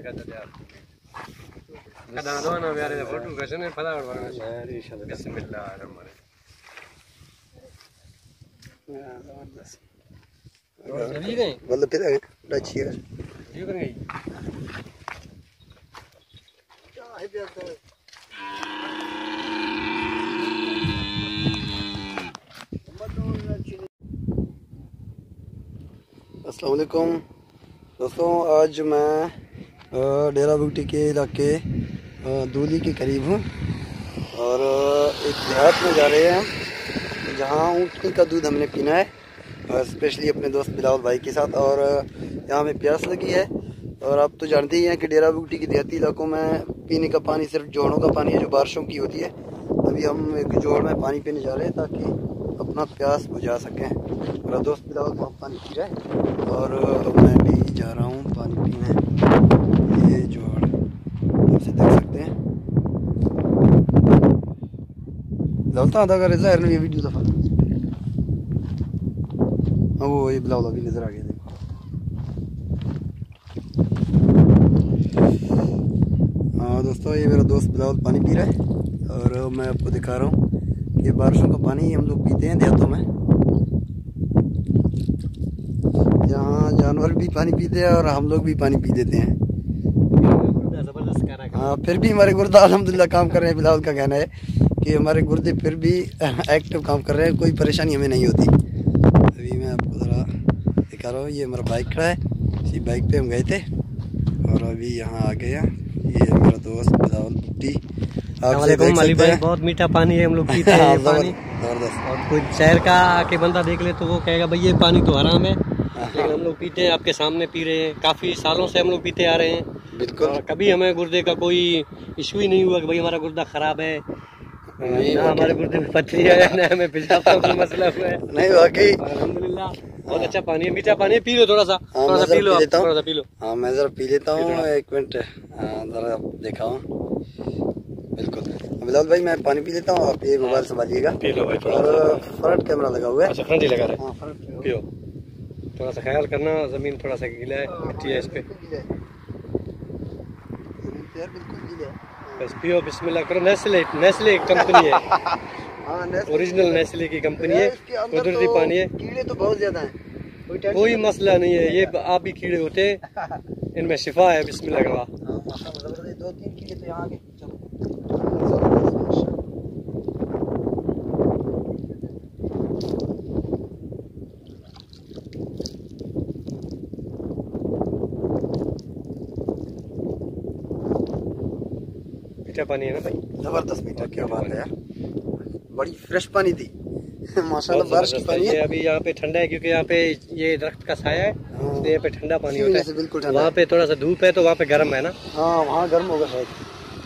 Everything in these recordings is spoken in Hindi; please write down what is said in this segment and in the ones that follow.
अस्सलाम वालेकुम दोस्तों, आज मैं डेरा बूटी के इलाके दूली के करीब हूँ और एक देहात में जा रहे हैं हम, जहाँ ऊँटनी का दूध हमने पीना है, स्पेशली अपने दोस्त बिलावल भाई के साथ। और यहाँ हमें प्यास लगी है और आप तो जानते ही हैं कि डेरा बूटी के देहाती इलाकों में पीने का पानी सिर्फ जोड़ों का पानी है जो बारिशों की होती है। अभी हम एक जोड़ में पानी पीने जा रहे हैं ताकि अपना प्यास बुझा सकें। मेरा दोस्त बिलावल वहाँ पानी पी रहा है और मैं भी जा रहा हूँ पानी पीने। ये जोड़ आपसे देख सकते हैं। लौटा था अगर ज़ाहिर ये वीडियो दफा वो ये बिलावल अभी नज़र आ गया। देखो हाँ दोस्तों, ये मेरा दोस्त बिलावल पानी पी रहा है और मैं आपको दिखा रहा हूँ कि बारिशों का पानी हम लोग पीते हैं देहातों में। यहाँ जानवर भी पानी पीते हैं और हम लोग भी पानी पी देते हैं। हाँ, फिर भी हमारे गुर्दा अल्हम्दुलिल्लाह काम कर रहे हैं। बिलावल का कहना है कि हमारे गुर्दे फिर भी एक्टिव काम कर रहे हैं, कोई परेशानी हमें नहीं होती। अभी मैं आपको ज़रा दिखा रहा हूँ, ये हमारा बाइक खड़ा है, इसी बाइक पे हम गए थे और अभी यहाँ आ गए हैं। ये मेरा दोस्त बिलावल भुट्टी, आपसे देख सकते हैं बहुत मीठा पानी है, हम लोग पीते हैं पानी। और कोई शहर का आके बंदा देख ले तो वो कहेगा भाई ये पानी तो हराम है, लेकिन हम लोग पीते हैं, आपके सामने पी रहे हैं। काफ़ी सालों से हम लोग पीते आ रहे हैं। बिल्कुल, कभी हमें गुर्दे का कोई इशू ही नहीं हुआ कि भाई हमारा गुर्दा ख़राब है, ना हमारे गुर्दे में पथरी है, ना हमें पेशाब का मसला हुआ है। नहीं, वाकई अल्हम्दुलिल्लाह बहुत अच्छा पानी है, मीठा पानी है। पी लो थोड़ा सा, थोड़ा सा पी लो, थोड़ा सा पी लो। हाँ, मैं ज़रा पी लेता हूँ, एक मिनट ज़रा दिखाऊँ। बिल्कुल बिलावल भाई, मैं पानी पी लेता हूँ, आप ये मोबाइल संभालिएगा। पी लो भाई, और फ्रंट कैमरा लगा हुआ है। अच्छा, फ्रंट ही लगा रहा है। हाँ, फ्रंट पियो, थोड़ा सा ख्याल करना, ज़मीन थोड़ा सा गीला है, मिट्टी है इस पे। बस पियो, बिस्मिल्लाह करो। नेस्ले कंपनी है, ओरिजिनल नेस्ले की कंपनी है, कुदरती पानी है। कीड़े तो बहुत ज्यादा हैं, कोई मसला नहीं है, ये आप भी कीड़े होते हैं, इनमें शिफा है। बिस्मिल्लाह करवा। 2-3 कीड़े तो यहाँ के। मीठा पानी है ना भाई, जबरदस्त मीठा। क्या बात है यार, बड़ी फ्रेश पानी थी माशाल्लाह। बारिश की पानी है। अभी यहाँ पे ठंडा है क्योंकि यहाँ पे ये दरख्त का साया है, तो यहाँ पे ठंडा पानी होता है। बिल्कुल ठंडा। वहाँ पे थोड़ा सा धूप है तो वहाँ पे गर्म है ना। हाँ, वहाँ गर्म होगा शायद,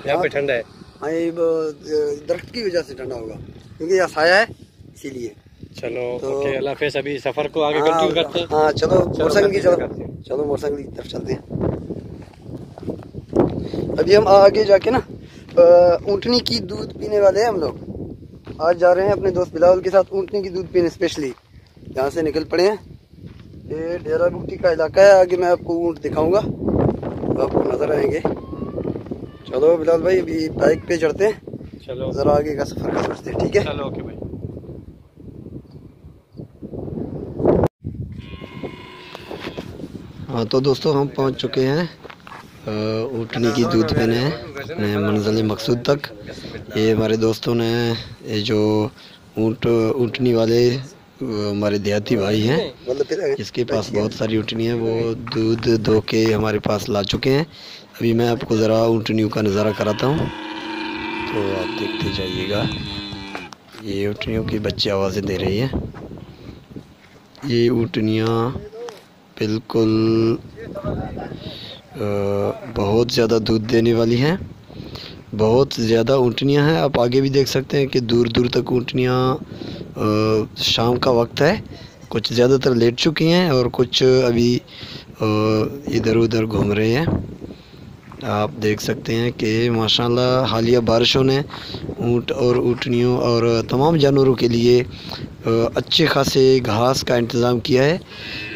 यहाँ पे ठंडा है। हाँ, ये दरख्त की वजह से ठंडा होगा क्योंकि यहाँ साया है, इसीलिए। चलो ओके, अल्लाह हाफ़िज़। अभी सफर को आगे कंटिन्यू करते हैं। हाँ चलो, मोटरसाइकिल की चलो मोटरसाइकिल की तरफ चलते हैं। अभी हम आगे जाके ना ऊँटनी की दूध पीने वाले हैं हम लोग। आज जा रहे हैं अपने दोस्त बिलावल के साथ ऊँटनी की दूध पीने, स्पेशली यहाँ से निकल पड़े हैं। ये डेरा बूटी का इलाका है, आगे मैं आपको ऊँट दिखाऊंगा तो आपको नजर आएंगे। चलो बिलावल भाई, अभी बाइक पे चढ़ते हैं, चलो ज़रा आगे का सफ़र का सोचते हैं, ठीक है? चलो ओके भाई। हाँ तो दोस्तों, हम पहुँच चुके हैं ऊँटनी की दूध पीने अपने मंजिल मकसूद तक। ये हमारे दोस्तों ने, ये जो ऊँटनी वाले हमारे देहाती भाई हैं, जिसके पास बहुत सारी ऊँटनी है, वो दूध दो के हमारे पास ला चुके हैं। अभी मैं आपको ज़रा ऊँटनियों का नज़ारा कराता हूँ तो आप देखते जाइएगा। ये ऊँटनियों की बच्चे आवाज़ें दे रही हैं। ये ऊँटनियाँ बिल्कुल बहुत ज़्यादा दूध देने वाली हैं, बहुत ज़्यादा ऊँटनियाँ हैं। आप आगे भी देख सकते हैं कि दूर दूर तक ऊँटनियाँ, शाम का वक्त है, कुछ ज़्यादातर लेट चुकी हैं और कुछ अभी इधर उधर घूम रहे हैं। आप देख सकते हैं कि माशाल्लाह हालिया बारिशों ने ऊँट और ऊँटनियों और तमाम जानवरों के लिए अच्छे खासे घास का इंतज़ाम किया है,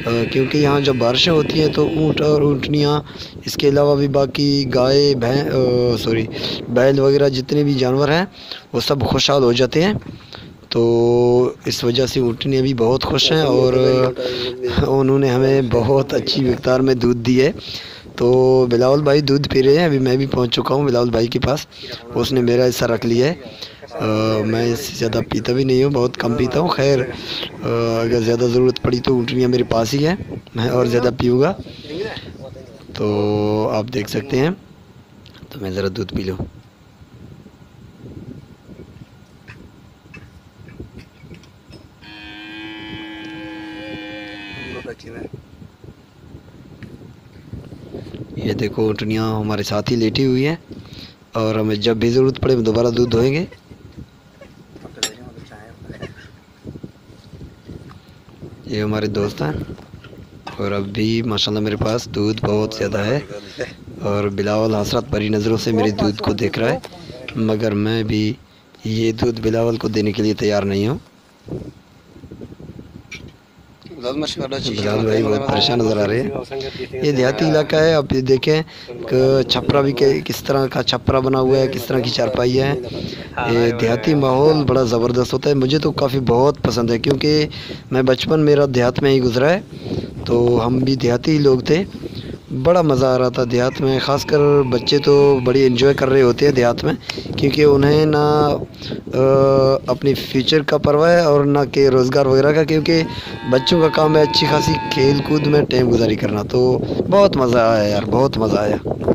क्योंकि यहाँ जब बारिशें होती हैं तो ऊँट और ऊँटनियाँ, इसके अलावा भी बाकी गाय बैल वगैरह जितने भी जानवर हैं वो सब खुशहाल हो जाते हैं। तो इस वजह से ऊँटनियाँ भी बहुत खुश हैं और उन्होंने हमें बहुत अच्छी मिक़दार में दूध दी है। तो बिलावल भाई दूध पी रहे हैं, अभी मैं भी पहुंच चुका हूं बिलावल भाई के पास। उसने मेरा हिस्सा रख लिया है। मैं इससे ज़्यादा पीता भी नहीं हूं, बहुत कम पीता हूं। खैर अगर ज़्यादा ज़रूरत पड़ी तो ऊँटनियाँ मेरे पास ही है, मैं और ज़्यादा पीऊँगा। तो आप देख सकते हैं, तो मैं ज़रा दूध पी लूँ। ये देखो ऊँटनियाँ हमारे साथ ही लेटी हुई हैं और हमें जब भी ज़रूरत पड़े दोबारा दूध दोहेंगे। ये हमारे दोस्त हैं और अब भी माशाल्लाह मेरे पास दूध बहुत ज़्यादा है और बिलावल हसरत भरी नज़रों से मेरे दूध को देख रहा है, मगर मैं भी ये दूध बिलावल को देने के लिए तैयार नहीं हूँ। बिलावल भाई बहुत परेशान नज़र आ रहे हैं। ये देहाती इलाका है, आप ये देखें कि छपरा भी किस तरह का छपरा बना हुआ है, किस तरह की चारपाई है। ये देहाती माहौल बड़ा ज़बरदस्त होता है, मुझे तो काफ़ी बहुत पसंद है, क्योंकि मैं बचपन मेरा देहात में ही गुजरा है। तो हम भी देहाती ही लोग थे, बड़ा मज़ा आ रहा था देहात में। ख़ासकर बच्चे तो बड़ी एंजॉय कर रहे होते हैं देहात में, क्योंकि उन्हें ना अपनी फ्यूचर का परवाह है और ना कि रोज़गार वगैरह का, क्योंकि बच्चों का काम है अच्छी खासी खेल कूद में टाइम गुजारी करना। तो बहुत मज़ा आया यार, बहुत मज़ा आया।